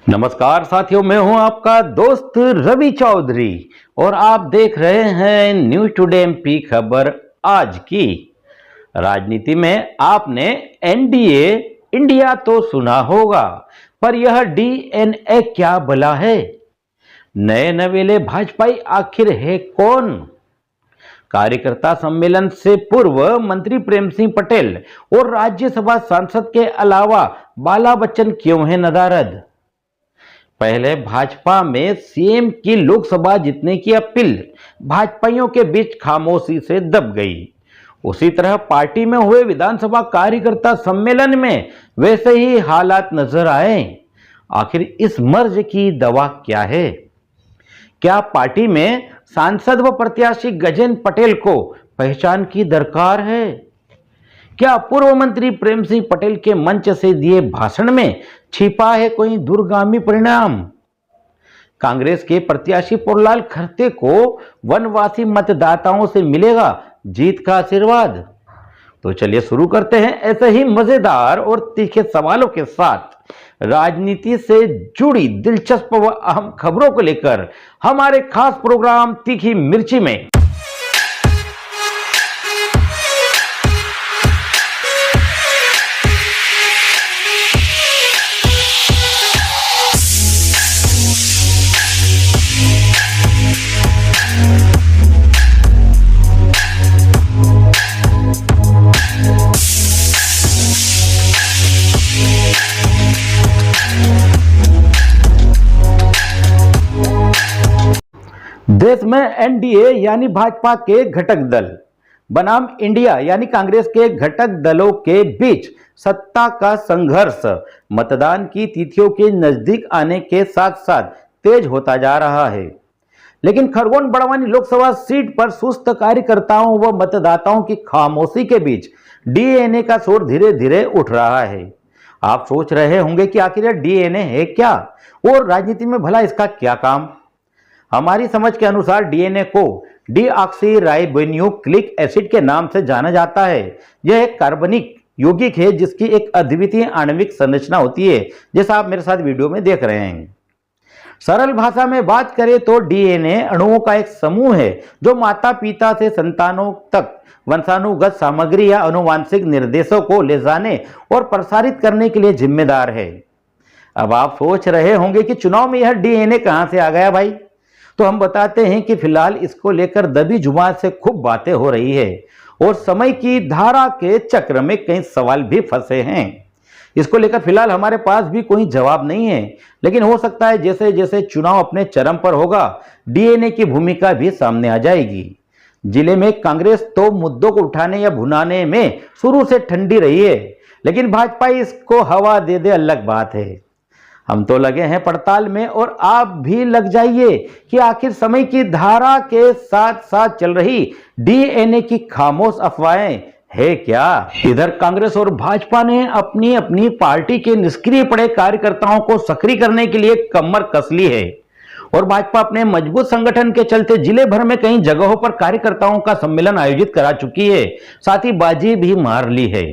नमस्कार साथियों, मैं हूं आपका दोस्त रवि चौधरी और आप देख रहे हैं न्यूज टुडे एमपी खबर आज की। राजनीति में आपने एनडीए इंडिया तो सुना होगा, पर यह डीएनए क्या भला है? नए नवेले भाजपाई आखिर है कौन? कार्यकर्ता सम्मेलन से पूर्व मंत्री प्रेम सिंह पटेल और राज्यसभा सांसद के अलावा बाला बच्चन क्यों है नदारद? पहले भाजपा में सीएम की लोकसभा जीतने की अपील भाजपाइयों के बीच खामोशी से दब गई। उसी तरह पार्टी में हुए विधानसभा कार्यकर्ता सम्मेलन में वैसे ही हालात नजर आए। आखिर इस मर्ज की दवा क्या है? क्या पार्टी में सांसद व प्रत्याशी गजेंद्र पटेल को पहचान की दरकार है? क्या पूर्व मंत्री प्रेम सिंह पटेल के मंच से दिए भाषण में छिपा है कोई दूरगामी परिणाम? कांग्रेस के प्रत्याशी पुरलाल खरते को वनवासी मतदाताओं से मिलेगा जीत का आशीर्वाद? तो चलिए शुरू करते हैं ऐसे ही मजेदार और तीखे सवालों के साथ राजनीति से जुड़ी दिलचस्प व अहम खबरों को लेकर हमारे खास प्रोग्राम तीखी मिर्ची में। देश में एनडीए यानी भाजपा के घटक दल बनाम इंडिया यानी कांग्रेस के घटक दलों के बीच सत्ता का संघर्ष मतदान की तिथियों के नजदीक आने के साथ साथ तेज होता जा रहा है। लेकिन खरगोन बड़वानी लोकसभा सीट पर सुस्त कार्यकर्ताओं व मतदाताओं की खामोशी के बीच डीएनए का शोर धीरे धीरे उठ रहा है। आप सोच रहे होंगे कि आखिर डीएनए है क्या और राजनीति में भला इसका क्या काम? हमारी समझ के अनुसार डीएनए को डीऑक्सीराइबोन्यूक्लिक एसिड के नाम से जाना जाता है। यह एक कार्बनिक यौगिक है जिसकी एक अद्वितीय आणविक संरचना होती है, जैसा आप मेरे साथ वीडियो में देख रहे हैं। सरल भाषा में बात करें तो डीएनए अणुओं का एक समूह है जो माता पिता से संतानों तक वंशानुगत सामग्री या आनुवांशिक निर्देशों को ले जाने और प्रसारित करने के लिए जिम्मेदार है। अब आप सोच रहे होंगे कि चुनाव में यह डीएनए कहां से आ गया भाई? तो हम बताते हैं कि फिलहाल इसको लेकर दबी जुबान से खूब बातें हो रही है और समय की धारा के चक्र में कई सवाल भी फंसे हैं। इसको लेकर फिलहाल हमारे पास भी कोई जवाब नहीं है, लेकिन हो सकता है जैसे जैसे चुनाव अपने चरम पर होगा डीएनए की भूमिका भी सामने आ जाएगी। जिले में कांग्रेस तो मुद्दों को उठाने या भुनाने में शुरू से ठंडी रही है, लेकिन भाजपा इसको हवा दे दे अलग बात है। हम तो लगे हैं पड़ताल में और आप भी लग जाइए कि आखिर समय की धारा के साथ साथ चल रही डीएनए की खामोश अफवाहें है क्या? इधर कांग्रेस और भाजपा ने अपनी अपनी पार्टी के निष्क्रिय पड़े कार्यकर्ताओं को सक्रिय करने के लिए कमर कस ली है और भाजपा अपने मजबूत संगठन के चलते जिले भर में कई जगहों पर कार्यकर्ताओं का सम्मेलन आयोजित करा चुकी है, साथ ही बाजी भी मार ली है।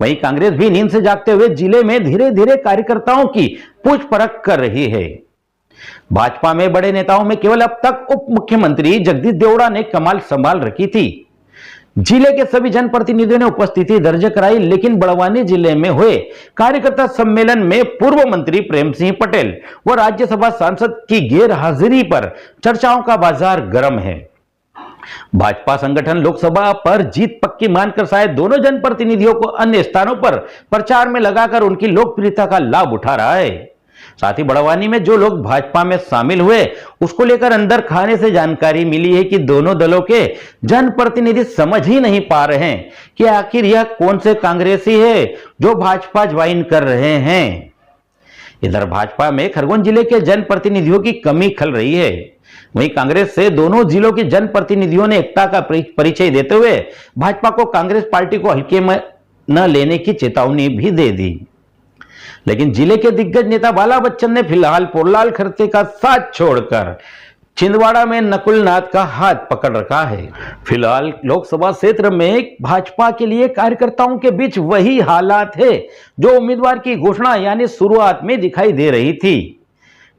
वहीं कांग्रेस भी नींद से जागते हुए जिले में धीरे धीरे कार्यकर्ताओं की पूछ परख कर रही है। भाजपा में बड़े नेताओं में केवल अब तक उप मुख्यमंत्री जगदीश देवड़ा ने कमाल संभाल रखी थी। जिले के सभी जनप्रतिनिधियों ने उपस्थिति दर्ज कराई, लेकिन बड़वानी जिले में हुए कार्यकर्ता सम्मेलन में पूर्व मंत्री प्रेम सिंह पटेल व राज्यसभा सांसद की गैर हाजिरी पर चर्चाओं का बाजार गर्म है। भाजपा संगठन लोकसभा पर जीत पक्की मानकर शायद दोनों जनप्रतिनिधियों को अन्य स्थानों पर प्रचार में लगाकर उनकी लोकप्रियता का लाभ उठा रहा है। साथ ही बड़वानी में जो लोग भाजपा में शामिल हुए उसको लेकर अंदर खाने से जानकारी मिली है कि दोनों दलों के जनप्रतिनिधि समझ ही नहीं पा रहे हैं कि आखिर यह कौन से कांग्रेसी है जो भाजपा ज्वाइन कर रहे हैं। इधर भाजपा में खरगोन जिले के जनप्रतिनिधियों की कमी खल रही है। वहीं कांग्रेस से दोनों जिलों के जनप्रतिनिधियों ने एकता का परिचय देते हुए भाजपा को कांग्रेस पार्टी को हल्के में न लेने की चेतावनी भी दे दी। लेकिन जिले के दिग्गज नेता बाला बच्चन ने फिलहाल पुरलाल खरते का साथ छोड़कर छिंदवाड़ा में नकुल नाथ का हाथ पकड़ रखा है। फिलहाल लोकसभा क्षेत्र में भाजपा के लिए कार्यकर्ताओं के बीच वही हालात है जो उम्मीदवार की घोषणा यानी शुरुआत में दिखाई दे रही थी।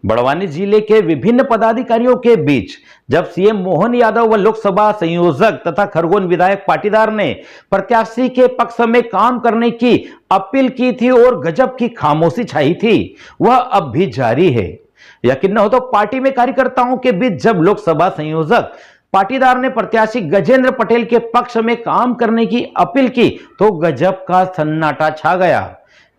बड़वानी जिले के विभिन्न पदाधिकारियों के बीच जब सीएम मोहन यादव व लोकसभा संयोजक तथा खरगोन विधायक पाटीदार ने प्रत्याशी के पक्ष में काम करने की अपील की थी और गजब की खामोशी छाई थी, वह अब भी जारी है। यकीन न हो तो पार्टी में कार्यकर्ताओं के बीच जब लोकसभा संयोजक पाटीदार ने प्रत्याशी गजेंद्र पटेल के पक्ष में काम करने की अपील की तो गजब का सन्नाटा छा गया।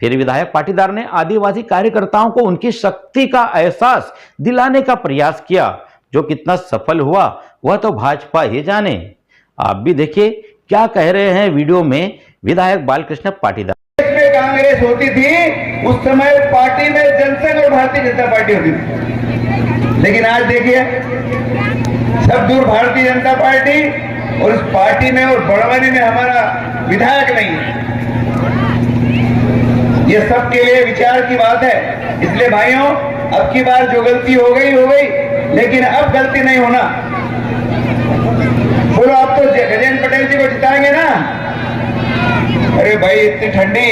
फिर विधायक पाटीदार ने आदिवासी कार्यकर्ताओं को उनकी शक्ति का एहसास दिलाने का प्रयास किया, जो कितना सफल हुआ वह तो भाजपा ही जाने। आप भी देखिए क्या कह रहे हैं वीडियो में विधायक बालकृष्ण पाटीदार। कांग्रेस होती थी उस समय पार्टी में जनसंघ और भारतीय जनता पार्टी होती थी, लेकिन आज देखिए सब दूर भारतीय जनता पार्टी और इस पार्टी में और बड़वानी में हमारा विधायक नहीं है। ये सबके लिए विचार की बात है। इसलिए भाइयों, अब की बार जो गलती हो गई, लेकिन अब गलती नहीं होना। बोलो, आप तो गजेंद्र पटेल जी को जिताएंगे ना? अरे भाई, इतनी ठंडी,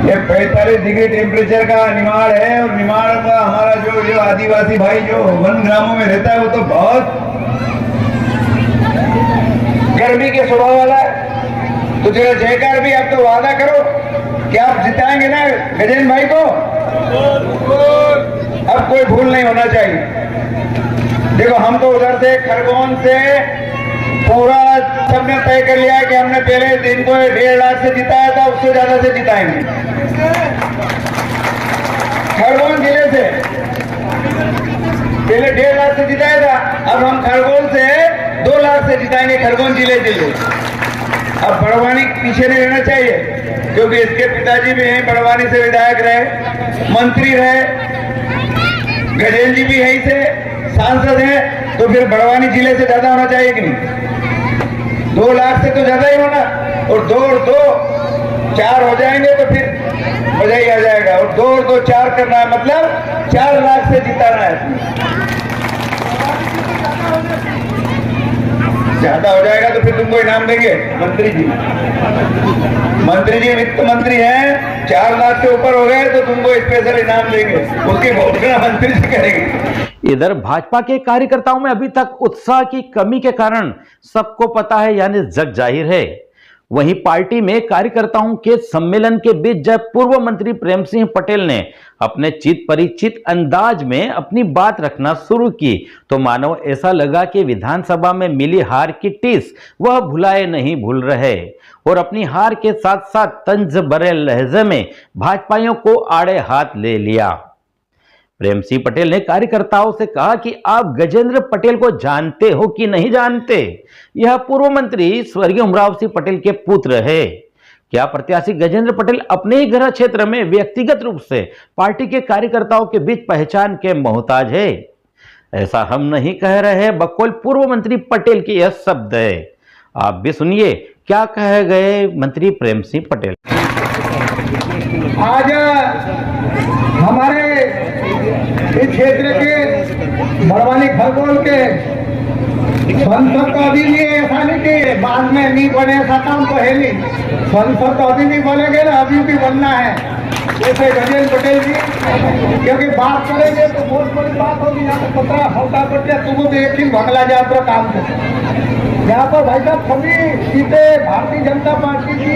ये 45 डिग्री टेम्परेचर का निमाड़ है, और निमाड़ का हमारा जो आदिवासी भाई जो वन ग्रामों में रहता है वो तो बहुत गर्मी के स्वभाव वाला है। तो जरा जयकार भी आप तो वादा करो कि आप जिताएंगे ना गजेंद्र भाई को। अब कोई भूल नहीं होना चाहिए। देखो, हम तो उधर से खरगोन से पूरा सबने तय कर लिया है कि हमने पहले दिन को 1.5 लाख से जिताया था, उससे ज्यादा से जिताएंगे। खरगोन जिले से पहले 1.5 लाख से जिताया था, अब हम खरगोन से 2 लाख से जिताएंगे खरगोन जिले। अब बड़वानी पीछे नहीं रहना चाहिए, क्योंकि इसके पिताजी भी हैं, बड़वानी से विधायक रहे, मंत्री रहे, गजेंद्र जी भी यहीं से सांसद हैं, तो फिर बड़वानी जिले से ज्यादा होना चाहिए कि नहीं? 2 लाख से तो ज्यादा ही होना, और 2 और 2 4 हो जाएंगे तो फिर मजा ही आ जाएगा। और 2 और 2 4 करना है, मतलब 4 लाख से जिताना है। ज्यादा हो जाएगा तो फिर तुमको इनाम देंगे मंत्री जी। मंत्री जी वित्त मंत्री हैं, 4 लाख से ऊपर हो गए तो तुमको स्पेशल इनाम देंगे, उसकी घोषणा मंत्री जी करेंगे। इधर भाजपा के कार्यकर्ताओं में अभी तक उत्साह की कमी के कारण सबको पता है, यानी जग जाहिर है। वहीं पार्टी में कार्यकर्ताओं के सम्मेलन के बीच जब पूर्व मंत्री प्रेम सिंह पटेल ने अपने चित परिचित अंदाज में अपनी बात रखना शुरू की तो मानो ऐसा लगा कि विधानसभा में मिली हार की टीस वह भुलाए नहीं भूल रहे, और अपनी हार के साथ साथ तंज भरे लहजे में भाजपाइयों को आड़े हाथ ले लिया। प्रेम सिंह पटेल ने कार्यकर्ताओं से कहा कि आप गजेंद्र पटेल को जानते हो कि नहीं जानते? यह पूर्व मंत्री स्वर्गीय उमराव सिंह पटेल के पुत्र है। क्या प्रत्याशी गजेंद्र पटेल अपने ही गृह क्षेत्र में व्यक्तिगत रूप से पार्टी के कार्यकर्ताओं के बीच पहचान के मोहताज है? ऐसा हम नहीं कह रहे हैं, बकौल पूर्व मंत्री पटेल के यह शब्द है। आप भी सुनिए क्या कहे गए मंत्री प्रेम सिंह पटेल। आज हमारे इस क्षेत्र के बड़वानी खरगोन के संसद तो अभी भी ऐसा नहीं कि बाद में नहीं बने, ऐसा काम तो है नहीं। संसद तो अभी नहीं बनेंगे ना, अभी भी बनना है जैसे गजेंद्र पटेल जी, क्योंकि बात करेंगे तो बहुत बड़ी बात होगी। यहाँ पर 15 हल्का करके तुमको भी एक दिन भगला जाए तो काम कर। यहाँ पर भाई साहब सभी सीटें भारतीय जनता पार्टी की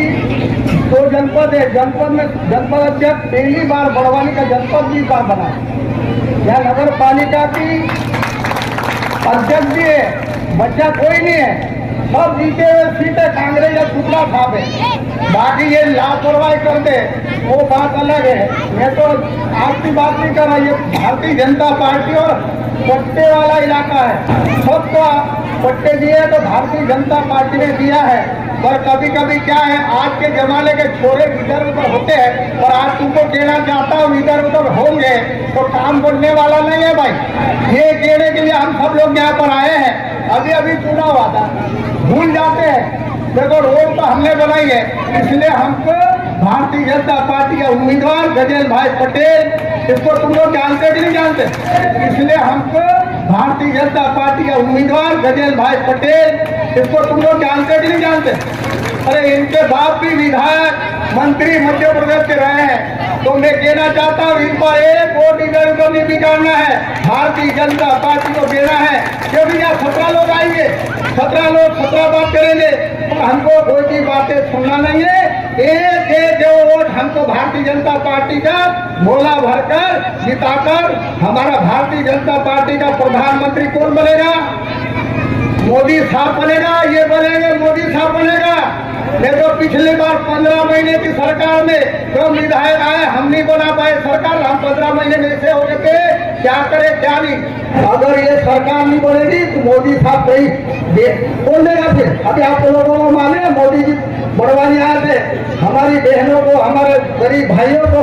2 जनपद है। जनपद में जनपद अध्यक्ष पहली बार बड़वानी का जनपद भी का बना, यहाँ नगर पालिका की अध्यक्ष भी है, बच्चा कोई नहीं है। सब जीते हुए सीटें कांग्रेस या टुकड़ा खापे, बाकी ये लापरवाही कर दे वो बात अलग है। मैं तो आपकी बात नहीं कर रहा, ये भारतीय जनता पार्टी और पट्टे वाला इलाका है। सबको पट्टे दिए तो भारतीय जनता पार्टी ने दिया है, पर कभी कभी क्या है, आज के जमाने के छोरे इधर उधर होते हैं, और आज तुमको कहना चाहता हूँ इधर उधर होंगे तो काम बनने वाला नहीं है भाई। ये कहने के लिए हम सब लोग यहाँ पर आए हैं। अभी अभी चुनाव हुआ था, भूल जाते हैं। देखो, रोड तो हमने बनाई है, इसलिए हमको भारतीय जनता पार्टी का उम्मीदवार गजेंद्र भाई पटेल, इसको तुम लोग जानते कि नहीं जानते? इसलिए हमको भारतीय जनता पार्टी का उम्मीदवार गजेल भाई पटेल, इसको तुम लोग जानते कि नहीं जानते? अरे इनके बाप भी विधायक मंत्री मध्य प्रदेश के रहे हैं। तो मैं कहना चाहता हूँ, इन पर एक वोट इधर उधर नहीं बिगाड़ना है, भारतीय जनता पार्टी को देना है। क्योंकि यहाँ 17 लोग आएंगे, 17 लोग 17 बात करेंगे, तो हमको कोई की बातें सुनना नहीं है। एक एक जो वोट हमको भारतीय जनता पार्टी का मोला भरकर जिताकर हमारा भारतीय जनता पार्टी का प्रधानमंत्री कौन बनेगा? मोदी साहब बनेगा। ये बनेंगे मोदी साहब बनेगा। नहीं तो पिछली बार 15 महीने की सरकार में जो विधायक आए, हम नहीं बना पाए सरकार, हम 15 महीने में से हो गए थे, क्या करे क्या नहीं। अगर ये सरकार नहीं बनेगी तो मोदी साहब कहीं कौन देगा फिर? अभी आप लोगों को मालूम है, मोदी जी बड़वानी आए थे, हमारी बहनों को, हमारे गरीब भाइयों को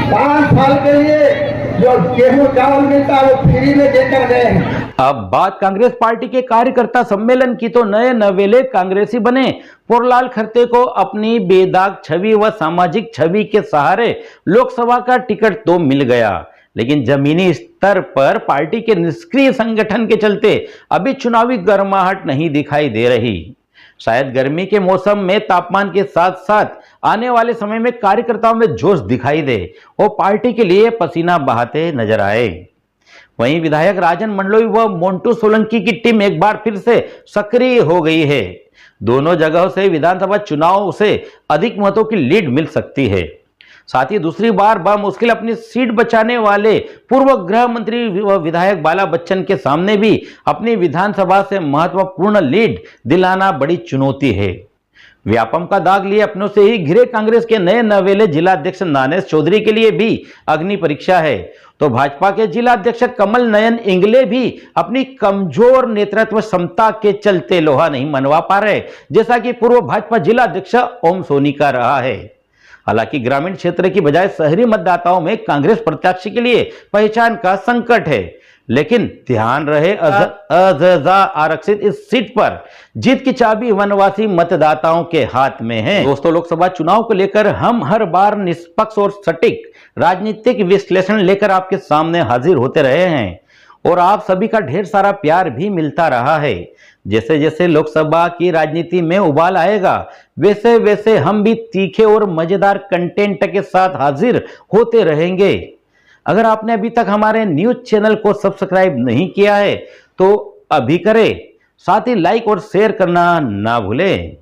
5 साल के लिए जो गेहूं चावल मिलता है वो फ्री में देकर गए हैं। अब बात कांग्रेस पार्टी के कार्यकर्ता सम्मेलन की, तो नए नवेले कांग्रेसी बने पुरलाल खरते को अपनी बेदाग छवि व सामाजिक छवि के सहारे लोकसभा का टिकट तो मिल गया, लेकिन जमीनी स्तर पर पार्टी के निष्क्रिय संगठन के चलते अभी चुनावी गर्माहट नहीं दिखाई दे रही। शायद गर्मी के मौसम में तापमान के साथ साथ आने वाले समय में कार्यकर्ताओं में जोश दिखाई दे और पार्टी के लिए पसीना बहाते नजर आए। वहीं विधायक राजन मंडलोई व मोंटू सोलंकी की टीम एक बार फिर से सक्रिय हो गई है। दोनों जगहों से विधानसभा चुनाव से अधिक मतों की लीड मिल सकती है। साथ ही दूसरी बार मुश्किल अपनी सीट बचाने वाले पूर्व गृह मंत्री व विधायक बाला बच्चन के सामने भी अपनी विधानसभा से महत्वपूर्ण लीड दिलाना बड़ी चुनौती है। व्यापम का दाग लिए अपनों से ही घिरे कांग्रेस के नए नवेले जिलाध्यक्ष नानेश चौधरी के लिए भी अग्नि परीक्षा है, तो भाजपा के जिलाध्यक्ष कमल नयन इंगले भी अपनी कमजोर नेतृत्व क्षमता के चलते लोहा नहीं मनवा पा रहे, जैसा कि पूर्व भाजपा जिलाध्यक्ष ओम सोनी का रहा है। हालांकि ग्रामीण क्षेत्र की बजाय शहरी मतदाताओं में कांग्रेस प्रत्याशी के लिए पहचान का संकट है, लेकिन ध्यान रहे अज़ज़ा आरक्षित इस सीट पर जीत की चाबी वनवासी मतदाताओं के हाथ में है। दोस्तों, लोकसभा चुनाव को लेकर हम हर बार निष्पक्ष और सटीक राजनीतिक विश्लेषण लेकर आपके सामने हाजिर होते रहे हैं और आप सभी का ढेर सारा प्यार भी मिलता रहा है। जैसे जैसे लोकसभा की राजनीति में उबाल आएगा, वैसे वैसे हम भी तीखे और मजेदार कंटेंट के साथ हाजिर होते रहेंगे। अगर आपने अभी तक हमारे न्यूज चैनल को सब्सक्राइब नहीं किया है तो अभी करें, साथ ही लाइक और शेयर करना ना भूलें।